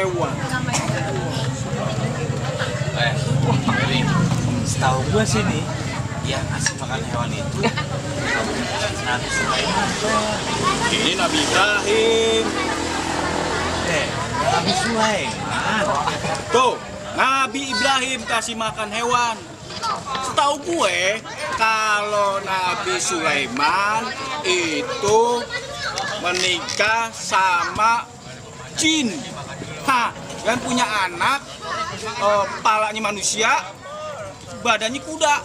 hewan. Ini setahu gue sih nih, yang ngasih makan hewan itu Nabi Sulaiman. Ini Nabi Ibrahim. Nabi Sulaiman. Tuh, Nabi Ibrahim kasih makan hewan. Setahu gue, kalau Nabi Sulaiman itu menikah sama jin. Dan punya anak, kepalanya manusia, badannya kuda.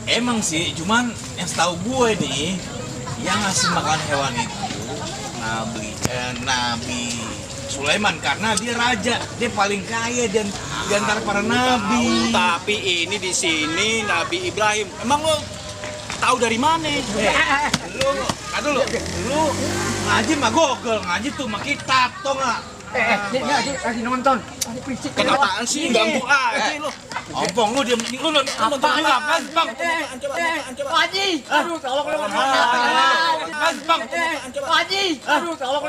Emang sih, cuman yang setahu gue nih, yang ngasih makan hewan itu Nabi Sulaiman, karena dia raja, dia paling kaya dan di antara para nabi. Tapi ini di sini Nabi Ibrahim. Emang lo tahu dari mana? Lu ngaji mah Google, ngaji tuh mah kitab, tau nggak? Ini lagi nonton. Ini berisik. Kenapaan sih ganggu aja lo? Ompong lu dia lu nonton apa, Bang? Pak Haji, aduh tolong. Bang. Pak Haji, aduh tolong.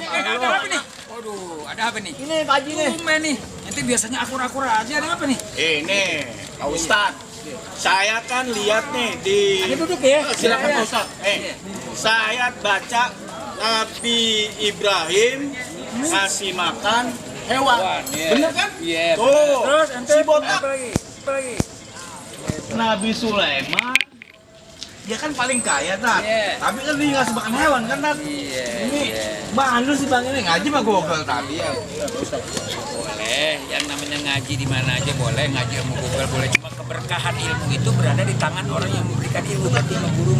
Ada apa nih? Waduh, ada apa nih? Ini Pak Haji nih. Tumben nih. Nanti biasanya akur-akur aja. Ada apa nih? Ini, Pak Ustadz. Saya kan lihat nih di... Ini duduk ya. Silakan Pak Ustadz. Saya baca Nabi Ibrahim ngasih makan hewan. Bener kan? Iya. Tuh, Terus ente si botak. apa lagi? Apa lagi? Nabi Sulaiman dia kan paling kaya, Tat. Iya. Tapi kan dia ngasih makan hewan kan, Tat. Iya. Ini bandel sih Bang, ini ngaji mah Google tadi ya. Boleh, yang namanya ngaji di mana aja boleh, ngaji ilmu Google boleh. Cuma keberkahan ilmu itu berada di tangan orang yang memberikan ilmu, berarti ilmu guru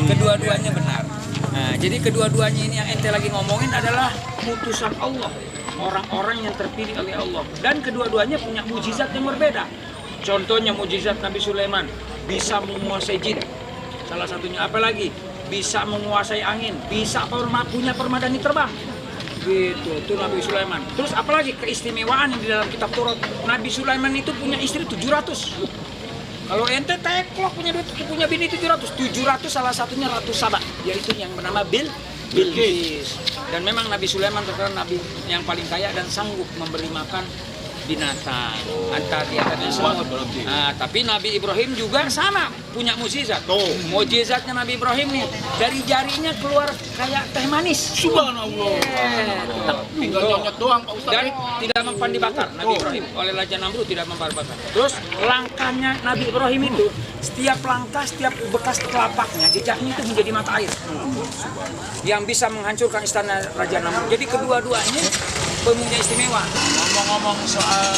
kedua-duanya benar. Nah, jadi kedua-duanya ini yang ente lagi ngomongin adalah putusan Allah, orang-orang yang terpilih oleh Allah, dan kedua-duanya punya mujizat yang berbeda. Contohnya mujizat Nabi Sulaiman bisa menguasai jin. Salah satunya apa lagi? Bisa menguasai angin, bisa punya permadani terbang. Gitu, itu Nabi Sulaiman. Terus apalagi keistimewaan yang di dalam kitab Taurat, Nabi Sulaiman itu punya istri 700. Kalau ente teklok punya bini 700 salah satunya Ratu Saba, yaitu yang bernama Bilqis. Dan memang Nabi Sulaiman terkenal nabi yang paling kaya dan sanggup memberi makan binatang, antara di antaranya semut. Nah, tapi Nabi Ibrahim juga sama punya mukjizat. Mukjizatnya Nabi Ibrahim nih, dari jarinya keluar kayak teh manis. Subhanallah. Tinggal nyonyot doang Pak Ustadz. Dan tidak mempan dibakar Nabi Ibrahim oleh Raja Namrud, tidak mempan dibakar. Terus langkahnya Nabi Ibrahim itu setiap langkah, setiap bekas telapaknya, jejaknya itu menjadi mata air yang bisa menghancurkan istana Raja Namrud. Jadi kedua-duanya punya istimewa. Ngomong-ngomong soal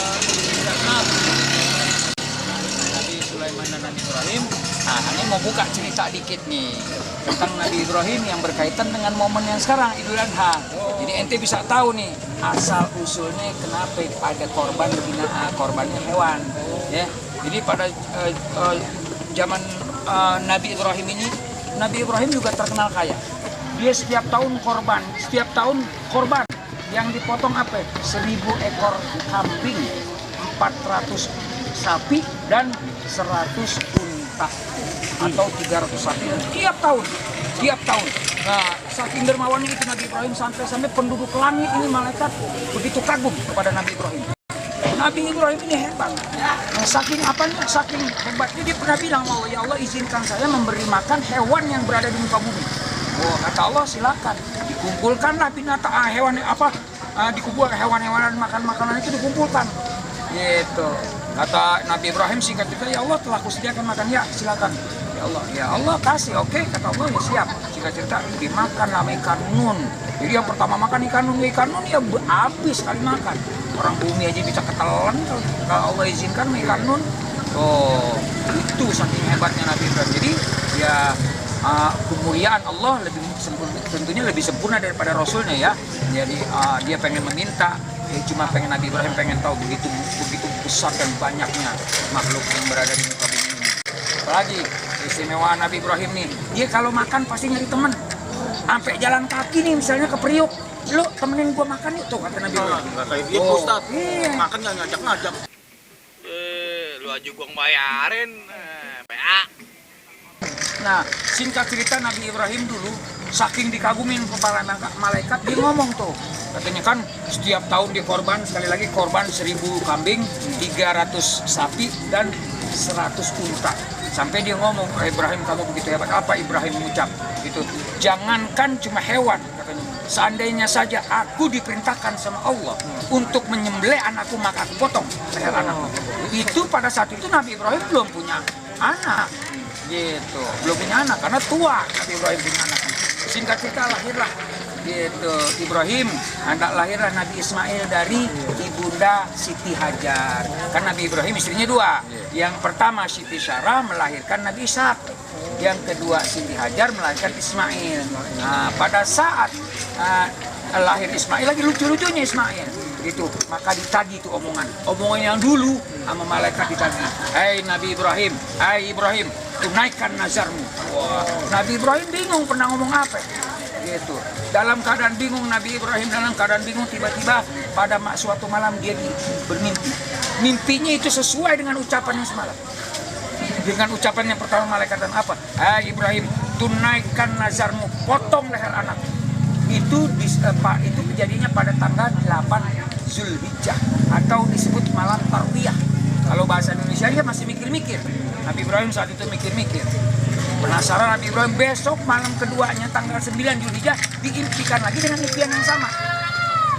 Nabi Sulaiman dan Nabi Ibrahim, Nah, ini mau buka cerita dikit nih tentang Nabi Ibrahim yang berkaitan dengan momen yang sekarang, Idul Adha. Jadi ente bisa tahu nih asal usulnya kenapa ada korbannya hewan. Ya, jadi pada zaman Nabi Ibrahim ini, Nabi Ibrahim juga terkenal kaya. Dia setiap tahun korban yang dipotong apa? 1000 ekor kambing, 400 sapi dan 100 unta atau 300 sapi tiap tahun. Nah, saking dermawannya itu Nabi Ibrahim sampai penduduk langit ini malaikat begitu kagum kepada Nabi Ibrahim. Nabi Ibrahim ini hebat. Nah, saking hebatnya dia pernah bilang, ya Allah izinkan saya memberi makan hewan yang berada di muka bumi. Oh, kata Allah silakan. Dikumpulkanlah binatang dikumpulkan hewan-hewan makan makanan itu dikumpulkan. Gitu. Kata Nabi Ibrahim singkat cerita, ya Allah telah kusediakan makan, ya silakan. Ya Allah kasih, oke, kata Allah ya siap. Singkat cerita dimakan nama ikan nun. Jadi yang pertama makan ikan nun ya habis sekali makan. Orang bumi aja bisa ketelan kalau Allah izinkan ikan nun. Oh, itu saking hebatnya Nabi Ibrahim. Jadi ya kemuliaan Allah tentunya lebih sempurna daripada Rasulnya ya. Jadi dia pengen meminta, cuma pengen Nabi Ibrahim pengen tahu begitu besar dan banyaknya makhluk yang berada di muka bumi ini. Apalagi istimewaan Nabi Ibrahim nih, dia kalau makan pasti nyari teman. Sampai jalan kaki nih misalnya ke Priuk, lu temenin gua makan yuk tuh kata Nabi Ibrahim. Kayak dia Ustaz. Makan nggak ngajak-ngajak. Lu aja gua bayarin. PA. Nah, singkat cerita Nabi Ibrahim dulu saking dikagumin para malaikat, dia ngomong tuh. Katanya kan setiap tahun dia korban, sekali lagi korban 1000 kambing, 300 sapi, dan 100 unta. Sampai dia ngomong, Ibrahim kamu begitu hebat. Apa Ibrahim mengucap? Gitu. Jangankan cuma hewan, katanya. Seandainya saja aku diperintahkan sama Allah untuk menyembelih anakku, maka aku potong leher anakku. Itu pada saat itu Nabi Ibrahim belum punya anak. Gitu, belum punya anak karena tua Nabi Ibrahim punya anak. Singkat cerita lahirlah gitu Ibrahim, hendak lahirlah Nabi Ismail dari ibunda Siti Hajar. Kan Nabi Ibrahim istrinya 2. Yang pertama Siti Sarah melahirkan Nabi Ishak. Yang kedua Siti Hajar melahirkan Ismail. Nah, pada saat lahir Ismail, lagi lucu-lucunya Ismail gitu, maka ditagih itu omongan yang dulu sama malaikat ditagih. Hai Nabi Ibrahim, hai Ibrahim, tunaikan nazarmu. Wah, Nabi Ibrahim bingung pernah ngomong apa gitu. Dalam keadaan bingung Nabi Ibrahim, dalam keadaan bingung, tiba-tiba pada suatu malam dia bermimpi. Mimpinya itu sesuai dengan ucapannya semalam. Dengan ucapan yang pertama malaikat dan apa? Hai Ibrahim, tunaikan nazarmu, potong leher anak. Itu kejadiannya pada tanggal 8 Zulhijjah atau disebut malam tarwiyah. Kalau bahasa Indonesia dia masih mikir-mikir. Nabi Ibrahim saat itu mikir-mikir. Penasaran Nabi Ibrahim, besok malam keduanya tanggal 9 Zulhijjah diimpikan lagi dengan impian yang sama.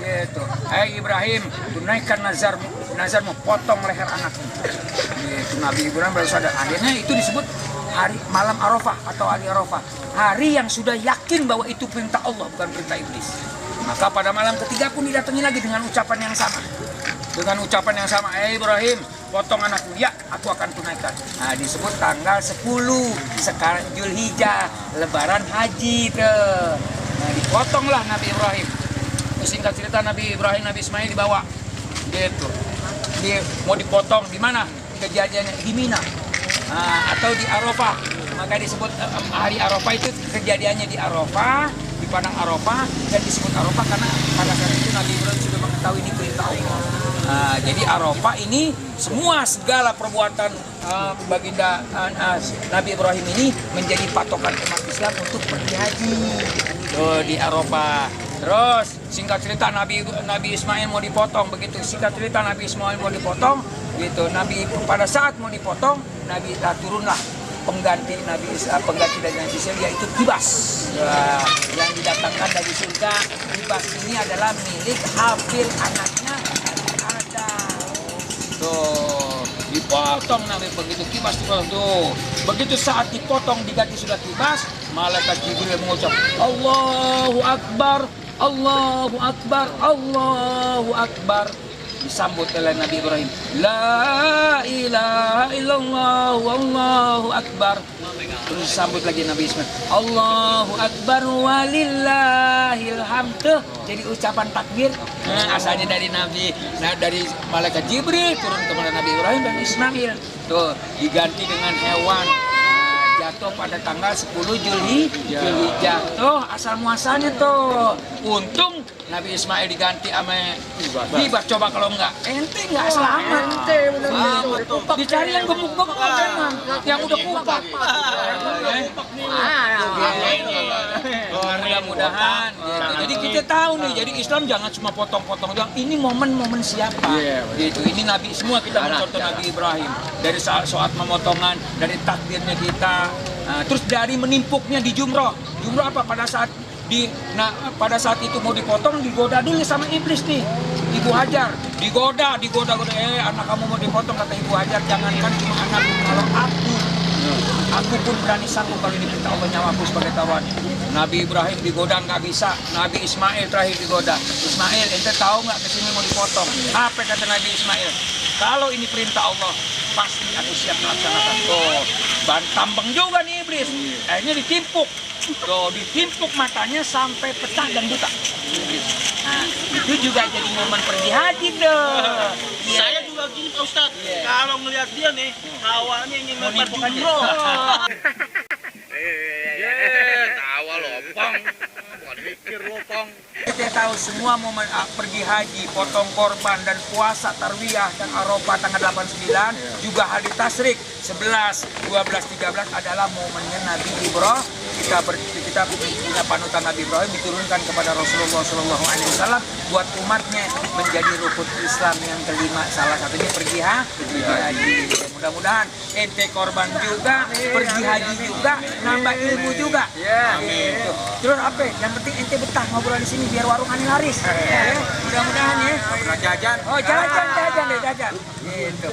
Gitu. Hai Ibrahim, tunaikan nazarmu, potong leher anakmu. Gitu. Nabi Ibrahim baru sadar. Akhirnya itu disebut hari malam Arafah atau hari Arafah. Hari yang sudah yakin bahwa itu perintah Allah, bukan perintah iblis. Maka pada malam ketiga pun didatangi lagi dengan ucapan yang sama. Dengan ucapan yang sama, Ibrahim, potong anakku. Ya, aku akan tunaikan. Nah, disebut tanggal 10 sekarang Zulhijjah, lebaran haji tuh. Nah, dipotonglah Nabi Ibrahim. Singkat cerita Nabi Ibrahim, Nabi Ismail dibawa. Gitu. Dia mau dipotong di mana? Kejadiannya di Mina. Nah, atau di Arafah. Maka disebut hari Arafah itu kejadiannya di Arafah, di padang Arafah, dan disebut Arafah karena pada saat itu Nabi Ibrahim sudah mengetahui ini perintah Allah. Nah, jadi Arafah ini semua segala perbuatan baginda Nabi Ibrahim ini menjadi patokan umat Islam untuk pergi haji. Tuh di Arafah. Terus singkat cerita Nabi Ismail mau dipotong begitu. Singkat cerita Nabi Ismail mau dipotong gitu. Pada saat mau dipotong, Nabi turunlah pengganti dari Nabi Isa, yaitu kibas yang didatangkan dari surga. Kibas ini adalah milik Habil, anaknya Adam. Tuh dipotong Nabi begitu kibas tuh. Begitu saat dipotong diganti sudah kibas, malaikat Jibril mengucap Allahu Akbar, Allahu Akbar, Allahu Akbar. Disambut oleh Nabi Ibrahim, La ilaha illallah wallahu akbar. Terus disambut lagi Nabi Ismail, Allahu akbar walillahil hamd. Jadi ucapan takbir asalnya dari dari malaikat Jibril turun kepada Nabi Ibrahim dan Ismail. Tuh diganti dengan hewan. Jatuh pada tanggal 10 Zulhijjah. Tuh asal muasalnya tuh. Untung Nabi Ismail diganti sama kibas. Coba kalau enggak, ente enggak selamat. Dicari yang gemuk-gemuk memang, yang udah kupak. Mudah-mudahan. Jadi kita tahu nih, jadi Islam jangan cuma potong-potong doang. Ini momen-momen siapa? Gitu. Ini Nabi, semua kita mencontoh Nabi Ibrahim. Dari saat pemotongan, dari takdirnya kita, terus dari menimpuknya di jumroh. Jumroh apa? Pada saat itu mau dipotong, digoda dulu sama iblis nih. Ibu Hajar digoda. Anak kamu mau dipotong, kata Ibu Hajar, jangankan cuma anak, kalau aku pun berani sanggup kalau diperintah Allah nyawaku sebagai taruhan. Nabi Ibrahim digoda nggak bisa. Nabi Ismail terakhir digoda. Ismail, ente tahu nggak kesini mau dipotong? Apa kata Nabi Ismail? Kalau ini perintah Allah, pasti aku siap melaksanakan. Tuh, tambeng juga nih iblis. Akhirnya ditimpuk. Tuh, ditimpuk matanya sampai pecah dan buta. Nah, itu juga jadi momen pergi haji tuh. Saya juga gini Pak Ustadz, kalau ngelihat dia nih, awalnya ingin lempar jumroh. Tawa lopong, mikir lopong. Kita tahu semua momen pergi haji, potong korban, dan puasa tarwiyah dan Arafah tanggal 89, juga hari tasyrik 11, 12, 13 adalah momennya Nabi Ibrahim. Kita kita punya panutan Nabi Ibrahim diturunkan kepada Rasulullah SAW buat umatnya menjadi rukun Islam yang kelima, salah satunya pergi haji. Mudah-mudahan ente korban juga, pergi haji juga, nambah ilmu juga. Gitu. Terus apa? Yang penting ente betah ngobrol di sini biar warung aneh laris. Ya. Mudah-mudahan ya. Pernah jajan. Oh, jajan deh, jajan. Gitu.